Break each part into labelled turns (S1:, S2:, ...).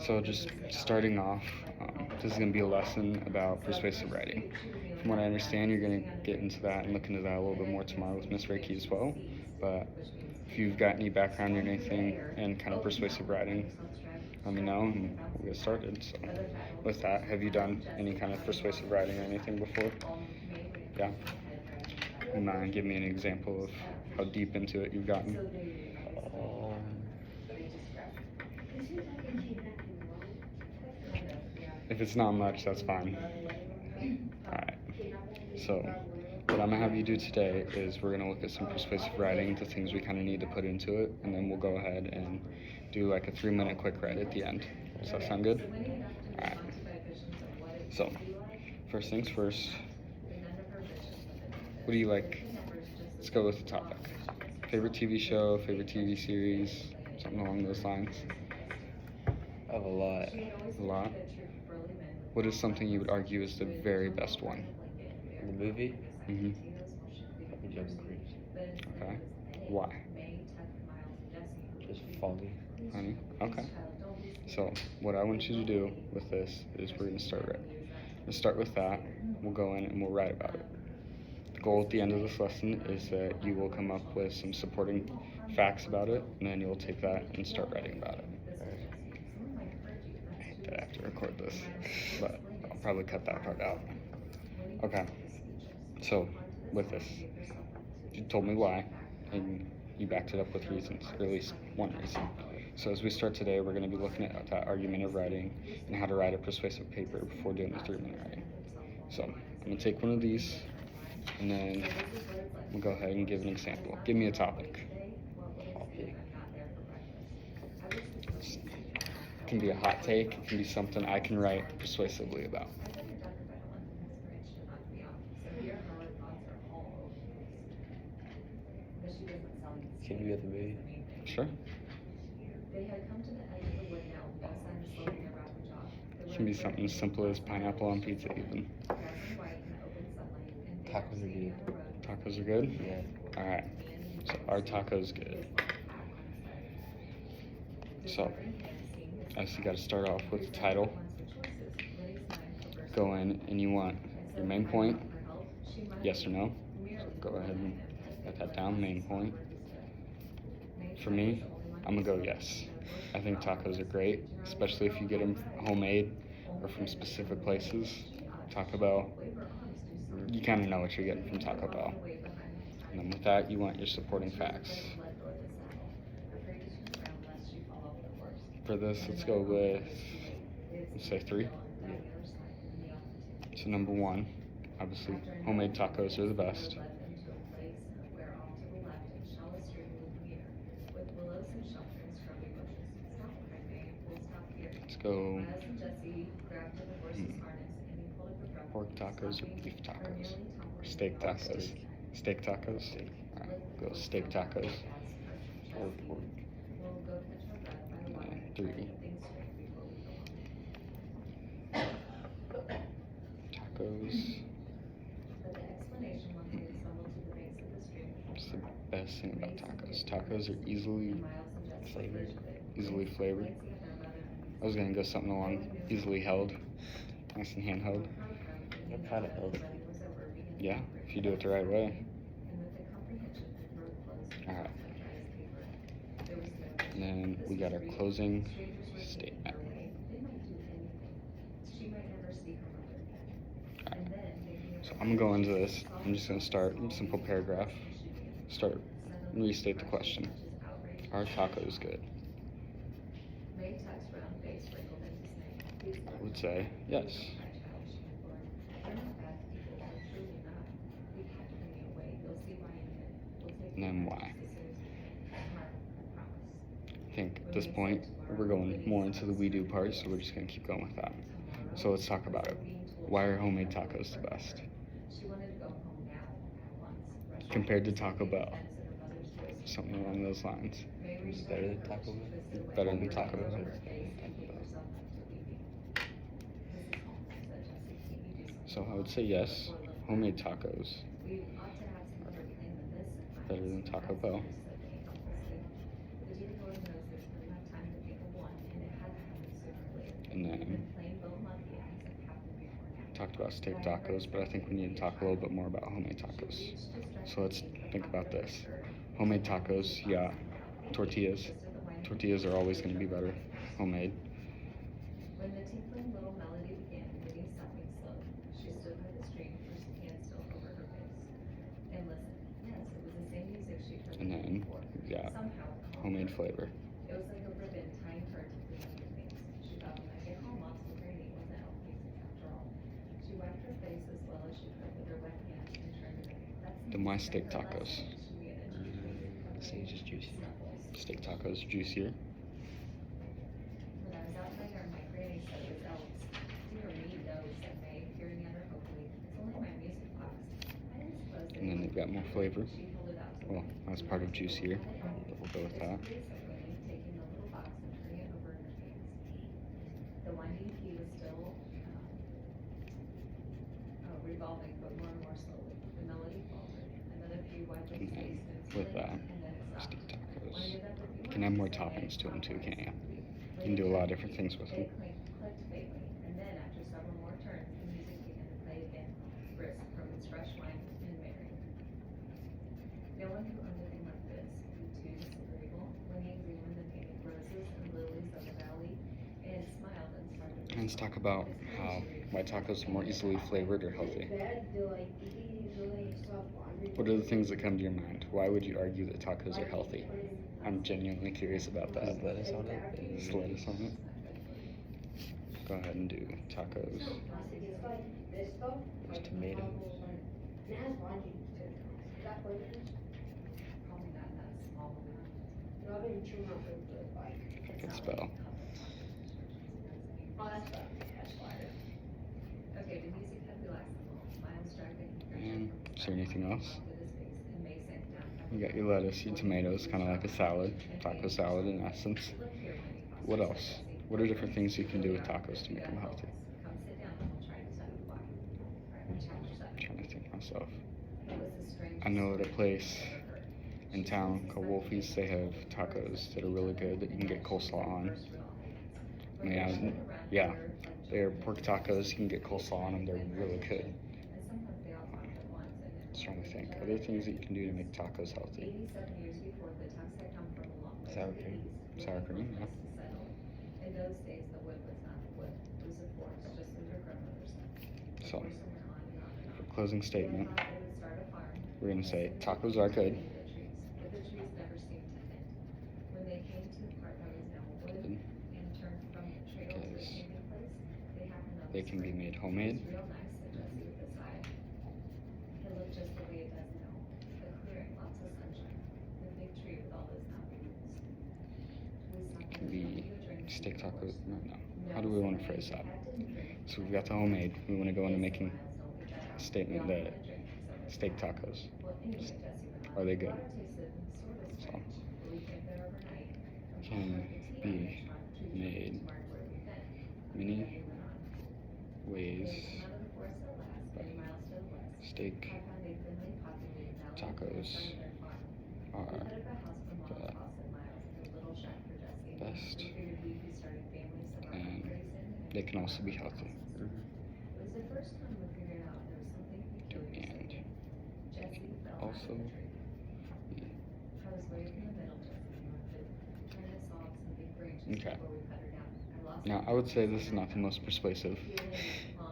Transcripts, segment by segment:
S1: So just starting off, this is going to be a lesson about persuasive writing. From what I understand, you're going to get into that and look into that a little bit more tomorrow with Miss Reiki as well. But if you've got any background or anything in kind of persuasive writing, let me know and we'll get started. So with that, have you done any kind of persuasive writing or anything before? Yeah? You mind give me an example of how deep into it you've gotten? If it's not much, that's fine. Alright, so what I'm gonna have you do today is we're gonna look at some persuasive writing, the things we kind of need to put into it, and then we'll go ahead and do like a 3-minute quick write at the end. Does that sound good? Alright. So, first things first, what do you like? Let's go with the topic. Favorite TV show, favorite TV series, something along those lines?
S2: I have a lot.
S1: A lot? What is something you would argue is the very best one?
S2: The movie?
S1: Mm-hmm.
S2: Jungle Cruise.
S1: Okay. Why?
S2: Just funny.
S1: Honey? Okay. So, what I want you to do with this is we're going to start with that. We'll go in and we'll write about it. The goal at the end of this lesson is that you will come up with some supporting facts about it, and then you'll take that and start writing about it. I hate that I have to record this, but I'll probably cut that part out. Okay. So, with this, you told me why, and you backed it up with reasons, or at least one reason. So as we start today, we're going to be looking at that argumentative writing and how to write a persuasive paper before doing the 3-minute writing. So I'm going to take one of these, and then we'll go ahead and give an example. Give me a topic. It can be a hot take. It can be something I can write persuasively about.
S2: Can you get the movie?
S1: Sure. It can be something as simple as pineapple on pizza even.
S2: Tacos are good.
S1: Tacos are good?
S2: Yeah.
S1: Alright. So are tacos good? So, obviously you got to start off with the title. Go in and you want your main point, yes or no. So go ahead and write that down, main point. For me, I'm gonna go yes. I think tacos are great, especially if you get them homemade or from specific places. Taco Bell, you kind of know what you're getting from Taco Bell. And then with that, you want your supporting facts. For this, let's go with, let's say 3. So number 1, obviously, homemade tacos are the best. Let's go pork tacos or beef tacos or steak tacos. Steak tacos. All right, go steak tacos.
S2: Or pork.
S1: And 3. Tacos. What's the best thing about tacos? Tacos are easily flavored. I was gonna go something along easily held, nice and handheld.
S2: They're kind of healthy.
S1: Yeah, if you do it the right way. Alright. And then we got our closing statement. Alright. So I'm gonna go into this. I'm just gonna start a simple paragraph. Start and restate the question. Are tacos good? I would say yes. And then why? I think at this point we're going more into the we do part, so we're just going to keep going with that. So let's talk about it. Why are homemade tacos the best? Compared to Taco Bell. Something along those lines.
S2: It's better than Taco Bell.
S1: Better than Taco Bell. So I would say yes, homemade tacos are better than Taco Bell. then talked about steak tacos, but I think we need to talk a little bit more about homemade tacos. So let's think about this. Homemade tacos, yeah, tortillas. Tortillas are always going to be better homemade.
S3: When the tinkling little melody began, Minnie stopping slow. She stood by the stream, her hand still over her face. And listened. Yes, it was the same music she'd heard
S1: And then,
S3: before.
S1: yeah,
S3: Somehow,
S1: homemade flavor.
S3: it was like a ribbon tying her to familiar things. She thought when I get home, Mom's will granny wasn't elf music after all. She wiped her face as well as she could with her wet hand and turned away. That's
S1: Then why steak tacos?
S2: Say just juicy.
S1: Steak tacos juicier.
S3: When I was out in my yard, my granny said it was elves. Dear me, no, said May, peering at her hopefully. It's only my music box. I didn't suppose
S1: And then they've got more flavor.
S3: She pulled it out to
S1: Well, that's part of juicier. We'll go with that.
S3: taking the little box and turning it over in her hands. The winding key was still revolving, but more and more slowly. The melody faltered. Another few wiped
S1: And
S3: his
S1: then
S3: face and
S1: with that,
S3: and then it stopped.
S1: steak tacos.
S3: When I did that for a few
S1: You can add more
S3: minutes,
S1: toppings to them too, can't you?
S3: When
S1: You can do a
S3: it
S1: lot of
S3: did,
S1: different things with them.
S3: it clicked faintly, and then after several more turns, the music began to play again, brisk from its fresh wine and merry. No one who owned a thing like this would be too disagreeable. When he examined the painted roses and lilies of the valley, and smiled and started.
S1: And let's talk about how why tacos are more easily flavored or healthy. What are the things that come to your mind? Why would you argue that tacos are healthy? I'm genuinely curious about that.
S2: Just lettuce on it.
S1: Just lettuce on it. Go ahead and do tacos.
S2: There's tomatoes.
S3: Probably not that small amount.
S1: If I could spell.
S3: Okay, the music had relaxed a little. Miles dragged in.
S1: And is there anything else? You got your lettuce, your tomatoes, kind of like a salad, taco salad in essence. What else? What are different things you can do with tacos to make them healthy? I'm trying to think myself. I know at a place in town called Wolfie's, they have tacos that are really good that you can get coleslaw on. Yeah, they're pork tacos. You can get coleslaw on them. They're really good. Just trying to think. Other things that you can do to make tacos healthy.
S2: Sour cream.
S1: Sour cream, yeah.
S3: In those days, the wood was not wood. It was a forest, just as your grandmother said.
S1: So, for closing statement, we're going to say tacos are good.
S3: But the trees never seemed to end. When they came to the part that was now wood and turned from the trail to the
S1: Because
S3: camping place, they happened on
S1: they
S3: this
S1: can be
S3: road.
S1: made homemade.
S3: It was real nice, said Jessie with a sigh. It looked just the way it does now. The clearing, lots of sunshine. The big tree with all those happy roots. We stopped
S1: Can
S3: and
S1: be
S3: had a drink.
S1: steak tacos. No. How do we want to phrase that? So we've got the homemade. We want to go into making a statement that steak tacos, are they good? So, can be made many ways, but steak tacos are the best, and they can also be healthy.
S3: It was the first time we figured out there was something peculiar.
S1: And
S3: Jessie fell
S1: also
S3: out of the tree.
S1: be
S3: I was way up in the middle, Jessie wanted trying to solve some big branches
S1: Okay.
S3: before we cut her down. I lost
S1: Now, I would say this is not the most persuasive.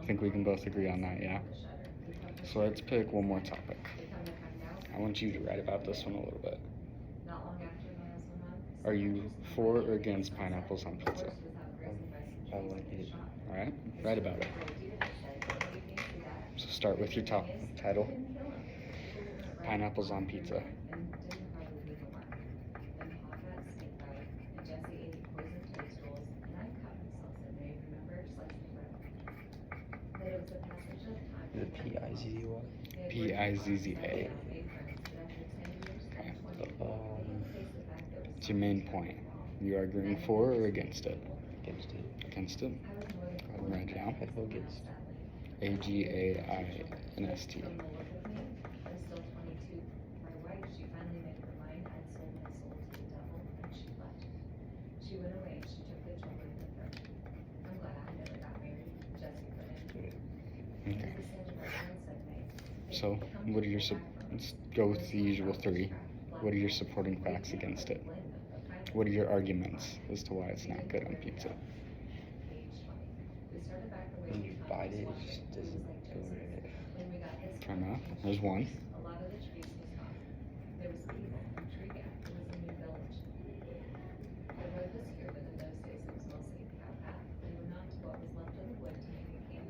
S1: I think we can both agree on that, yeah? So let's pick one more topic. I want you to write about this one a little bit.
S3: Not long after Miles went on.
S1: Are you for or against pineapples on pizza?
S2: I like it.
S1: Alright, write about it. So start with your top title. Pineapples on pizza.
S2: The P-I-Z-Z-Y.
S1: P-I-Z-Z-A. Okay. What's your main point? You are agreeing for or against it?
S2: Against it.
S1: Against it? Go ahead and write it down.
S2: I'd go against.
S1: A-G-A-I-N-S-T.
S3: She went away and she took the children with her. I'm glad I had
S1: So, what are your let's go with the usual three. What are your supporting facts against it? What are your arguments as to why it's not good on pizza?
S2: When you bite it, it just doesn't go in it.
S1: Fair enough. There's one.
S3: There was people from GoReact. It was a new village. The road was here, but in those days it was mostly a cow path. We went on to what was left of the wood to make a camp.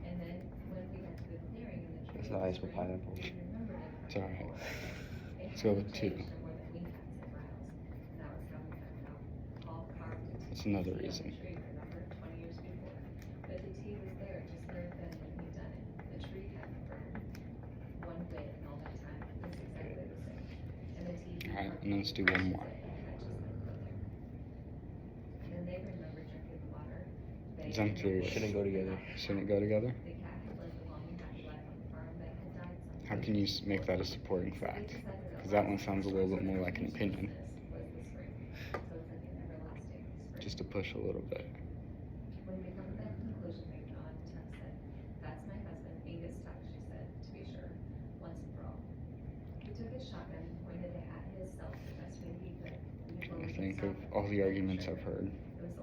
S3: And then when we got to the clearing and the trees
S2: It's not ice with pineapple.
S3: we remembered it.
S1: It's alright.
S3: It
S1: Let's go with
S3: hadn't
S1: two.
S3: changed for more than we had somewhere else. And that was how we found out. All carved into
S1: That's another
S3: the
S1: reason.
S3: tree, remember, 20 years before. But the tea was there, just there then when he'd done it. The tree hadn't burned. One way in all that time. It was exactly the same. And the tea.
S1: Alright, and then let's do one more.
S3: And they remember drinking the water.
S1: Because I'm curious.
S2: Shouldn't go together.
S1: Shouldn't it go together?
S3: The cat had lived a long and happy life on the farm that had died sometime.
S1: How can you make that a supporting fact? Because that one sounds a little bit more like an opinion.
S3: Was the spring. So it's like an everlasting spring.
S1: Just to push a little bit.
S3: When we come to that conclusion, they went on to said, "That's my husband, Angus Tuck," she said, "to be sure, once and for all." He took his shotgun and pointed it at himself the best way he could.
S1: I think of all the arguments I've heard.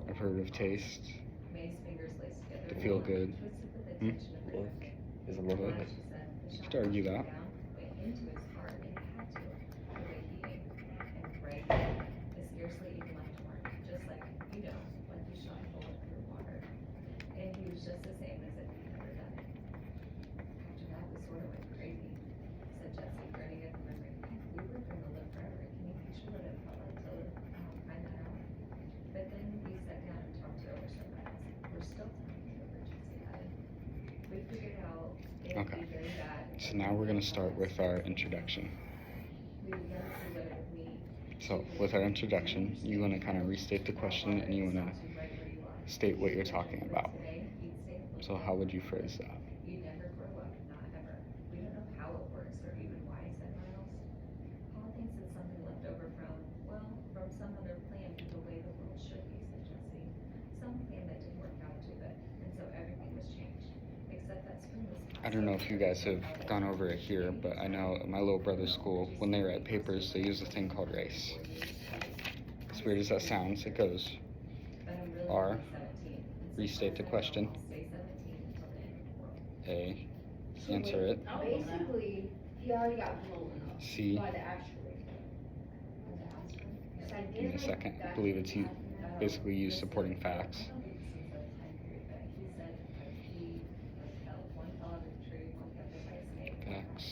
S1: I've heard of taste,
S3: May's fingers laced together.
S1: to feel good.
S3: Twisted with the
S1: Hmm?
S3: tension of her
S2: Look.
S3: neck.
S2: Is a look
S1: Look.
S2: like it.
S3: She said, "The
S1: You could
S3: shotgun
S1: argue
S3: came
S1: that.
S3: down, went into his heart, and it had to, the way he aimed. And Greg, it scarcely even left a mark, just like, you know, when you shot a bullet through water. And he was just the same as if he'd never done it. After that, we sort of went crazy," said Jesse, grinning at the memory. "We were gonna live forever. Can you picture what it felt like to find that out?" But then we sat down and talked it over some nights. We're still talking it over, Jesse added. We figured out it would
S1: Okay.
S3: be very bad.
S1: So now we're going to start with our introduction.
S3: We began to see what it would mean.
S1: So, with our introduction, you want to kind of restate the question and you want to state what you're talking about. So, how would you phrase that?
S3: You never grow up, not ever. We don't know how it works or even why, said Miles. Paul thinks it's something left over from, well, from some other plan for the way the world should be, said Jesse. Some plan that didn't work out too good, and so everything was changed. Except that spring was
S1: I don't know if you guys have gone over it here, but I know at my little brother's school, when they write papers, they use a thing called race. As weird as that sounds, it goes
S3: But I'm really
S1: R,
S3: only 17.
S1: restate the question,
S3: Stay 17 until the end of the world.
S1: A, answer it,
S4: Basically, he already got blown up
S1: C,
S4: by the asteroid. So I
S1: give me a
S4: guess
S1: second, I
S4: that-
S1: believe it's you, basically use supporting facts. Facts,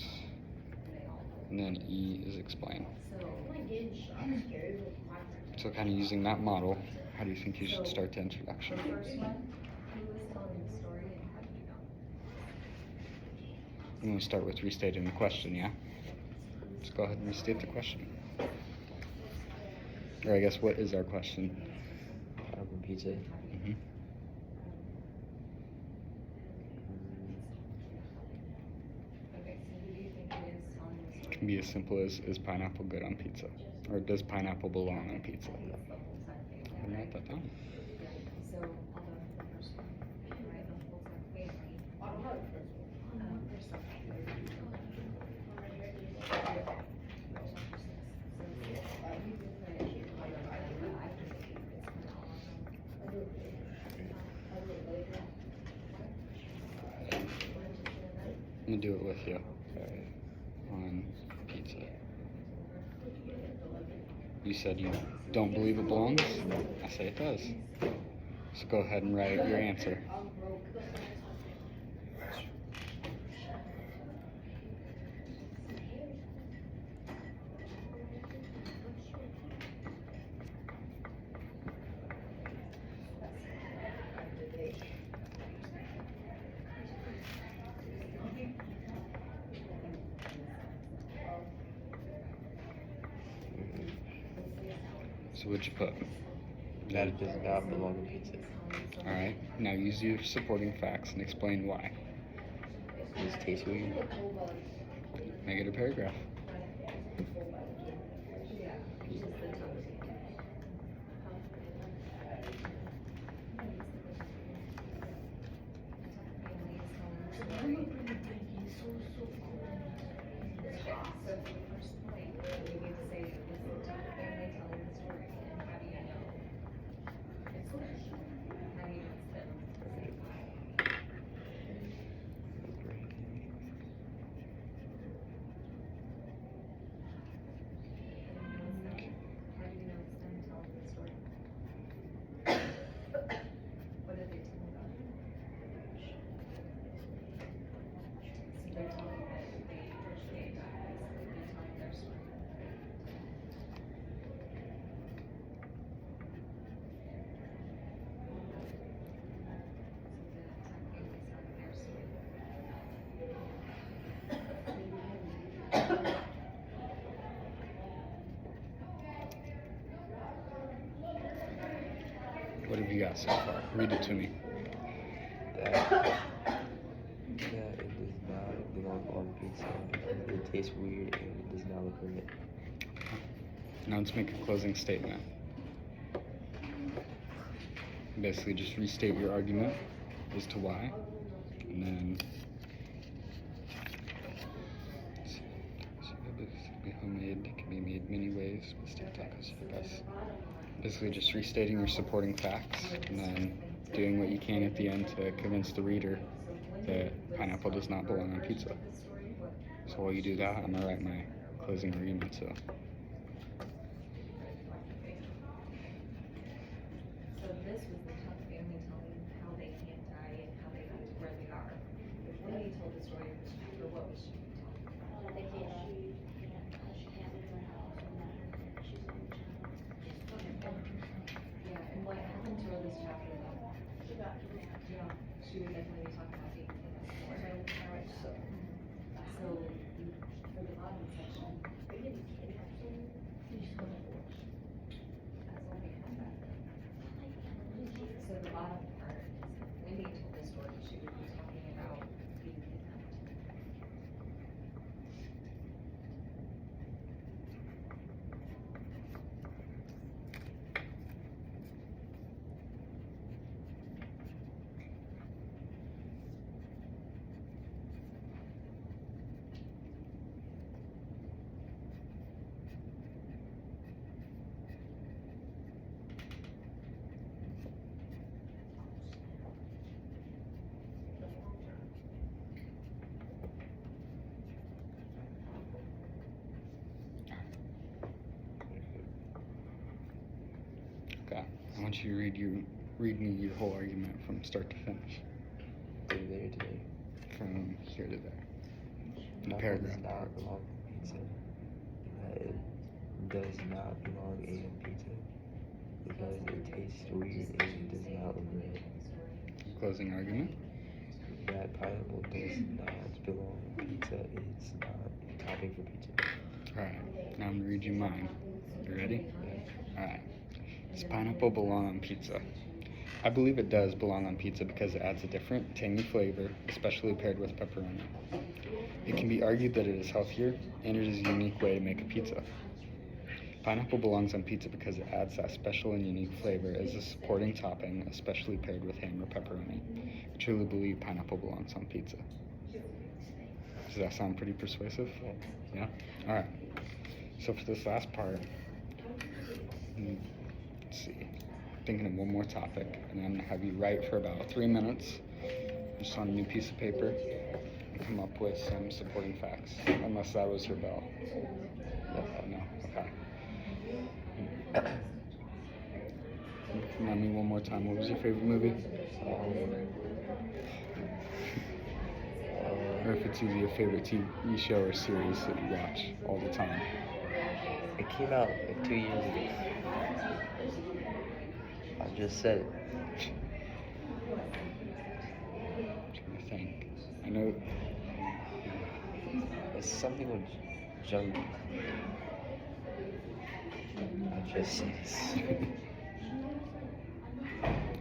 S1: and then E is explain.
S4: I'm like getting shot scared with my friend.
S1: So kind of using that model, how do you think you should start the introduction?
S3: The first one, who was telling the story and how did you know?
S1: I'm going to start with restating the question, yeah? Let's go ahead and restate the question. Or I guess, what is our question?
S2: Pineapple pizza.
S1: Mm-hmm.
S3: Okay, so who do you think it is telling the
S1: It
S3: story?
S1: can be as simple as, is pineapple good on pizza? Or does pineapple belong on pizza?
S3: That's the whole time thing.
S1: I'm gonna write that down.
S3: Yeah, so I'll go with the first one. Right, the whole time family.
S4: I don't have a first one.
S3: There's something.
S1: I'm gonna do it with you. On pizza. You said you don't believe it belongs? I say it does. So go ahead and write your answer.
S4: I'm broke.
S1: So what'd you put?
S2: That does not belong in pizza.
S1: Alright, now use your supporting facts and explain why.
S2: Does it taste weird?
S1: Make it a paragraph.
S3: So for the first point, we need to say that this is a type of family telling the story, and how do you know it's them? How do you know it's them? How do you know it's them telling the story? What did they tell about you? So they're telling that they portrayed that basically, they're telling their story.
S1: What have you got so far? Read it to me.
S2: That it does not belong on pizza. It tastes weird and it does not look right.
S1: Now let's make a closing statement. Basically, just restate your argument as to why, and then homemade. It can be made many ways, but steak tacos are the best. Basically, just restating your supporting facts, and then doing what you can at the end to convince the reader that pineapple does not belong on pizza. So while you do that, I'm gonna write my closing argument. So.
S3: So this was the tough family telling how they can't die and how they got to where they are. If Wendy told the story, or what was she telling?
S4: They can't shoot, she can't leave her house and that she's on the channel.
S3: Yeah, and what happened to her this chapter though?
S4: She got kidnapped.
S3: Yeah, she would definitely be talking about being kidnapped more.
S4: Alright, so.
S3: So, for the bottom section,
S4: Are you gonna kidnap someone? You just want to watch.
S3: that's all we have back there. So the bottom part is Wendy told the story, she would be talking about being kidnapped.
S1: Okay, I want you to read me your whole argument from start to finish,
S2: They're there today.
S1: from here to there. The
S2: Pineapple
S1: paragraph
S2: does
S1: part.
S2: not belong on pizza. That it does not belong in pizza because it tastes weird and it does not look right.
S1: Closing argument.
S2: That pineapple does not belong on pizza. It's not a topping for pizza.
S1: Alright, now I'm gonna read you mine. You ready? Alright. Does pineapple belong on pizza? I believe it does belong on pizza because it adds a different, tangy flavor, especially paired with pepperoni. It can be argued that it is healthier, and it is a unique way to make a pizza. Pineapple belongs on pizza because it adds that special and unique flavor as a supporting topping, especially paired with ham or pepperoni. I truly believe pineapple belongs on pizza. Does that sound pretty persuasive? Yeah? Alright. So for this last part, let's see. Thinking of one more topic, and I'm gonna have you write for about 3 minutes, just on a new piece of paper, and come up with some supporting facts. Unless that was your bell. No. Okay. Remind me one more time. What was your favorite movie? Or if it's easy, a favorite TV show or series that you watch all the time.
S2: It came out like 2 years ago. I just said it.
S1: I'm trying to think. I know.
S2: It's something with jungle. I just said this.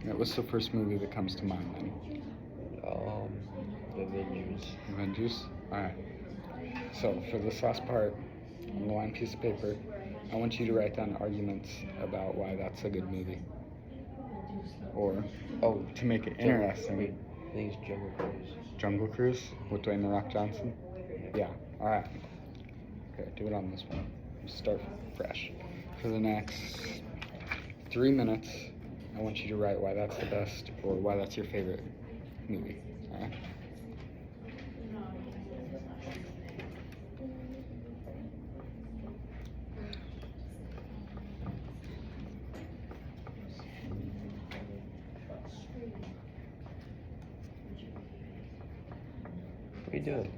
S1: What's the first movie that comes to mind then?
S2: The Avengers.
S1: Avengers? Alright. So for this last part, on the line piece of paper, I want you to write down arguments about why that's a good movie. Or, to make it interesting.
S2: I think it's Jungle Cruise.
S1: Jungle Cruise with Dwayne The Rock Johnson? Yeah, alright. Okay, do it on this one. Start fresh. For the next 3 minutes, I want you to write why that's the best or why that's your favorite movie. Alright?
S2: What are you doing?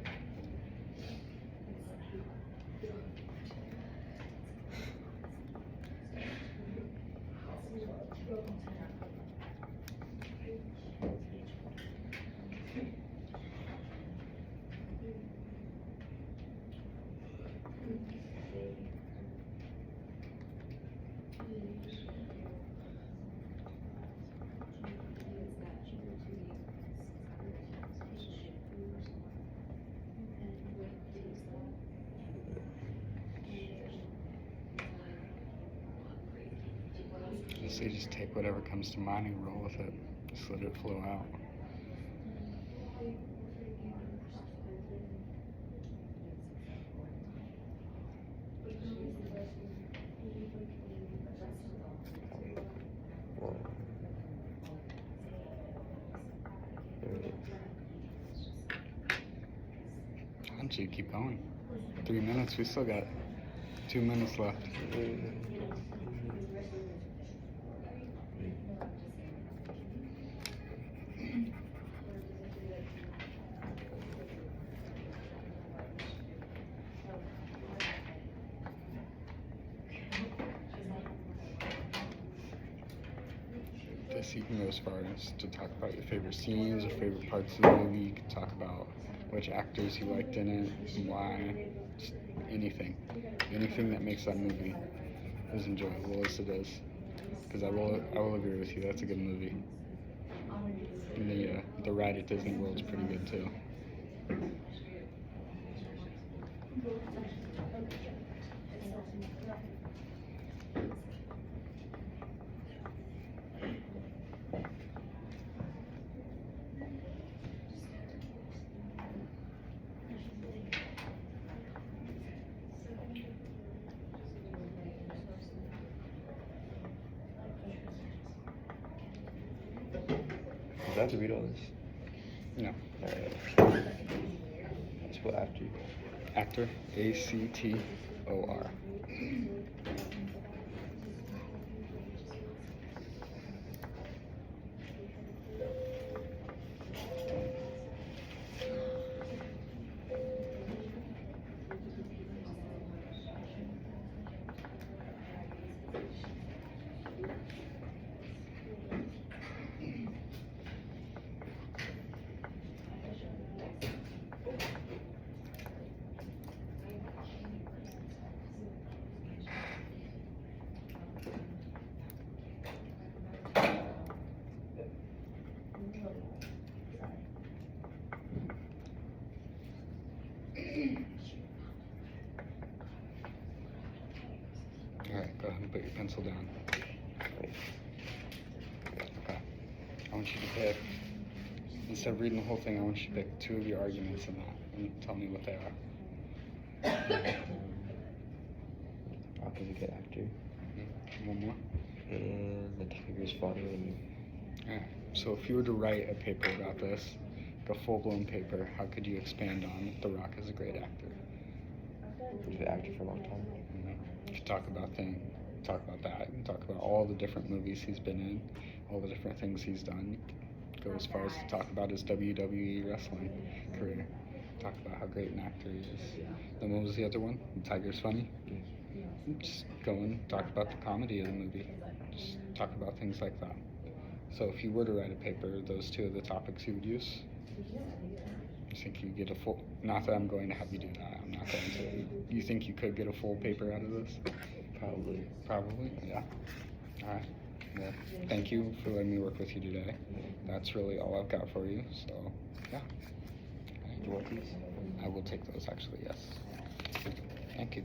S1: So you just take whatever comes to mind and roll with it. Just let it flow out.
S2: One. Three.
S1: Why don't you keep going? 3 minutes, we still got 2 minutes left. This you can go as far as to talk about your favorite scenes or favorite parts of the movie. You can talk about which actors you liked in it and why. Just anything. Anything that makes that movie as enjoyable as it is. Because I will agree with you, that's a good movie. And the ride at Disney World's pretty good too.
S2: Do I have to read all this?
S1: No.
S2: Alright. Spell after.
S1: Actor, A-C-T-O-R. Alright, go ahead and put your pencil down. Okay. I want you to pick, instead of reading the whole thing, I want you to pick 2 of your arguments in that and tell me what they are.
S2: Rock is a good actor.
S1: One more.
S2: And the tiger's following me.
S1: Alright, so if you were to write a paper about this, like a full-blown paper, how could you expand on The Rock as a great actor?
S2: He's been acting for a long time.
S1: You could talk about that. You can talk about all the different movies he's been in, all the different things he's done. Go as far as to talk about his WWE wrestling career. Talk about how great an actor he is. Then what was the other one? The Tiger's Funny? Just go and talk about the comedy of the movie. Just talk about things like that. So if you were to write a paper, those 2 are the topics you would use. You think you get a full, not that I'm going to have you do that, I'm not going to. You think you could get a full paper out of this?
S2: Probably.
S1: Probably, yeah. Alright, well, thank you for letting me work with you today. That's really all I've got for you, so, yeah.
S2: Do you want these?
S1: I will take those actually, yes. Thank you.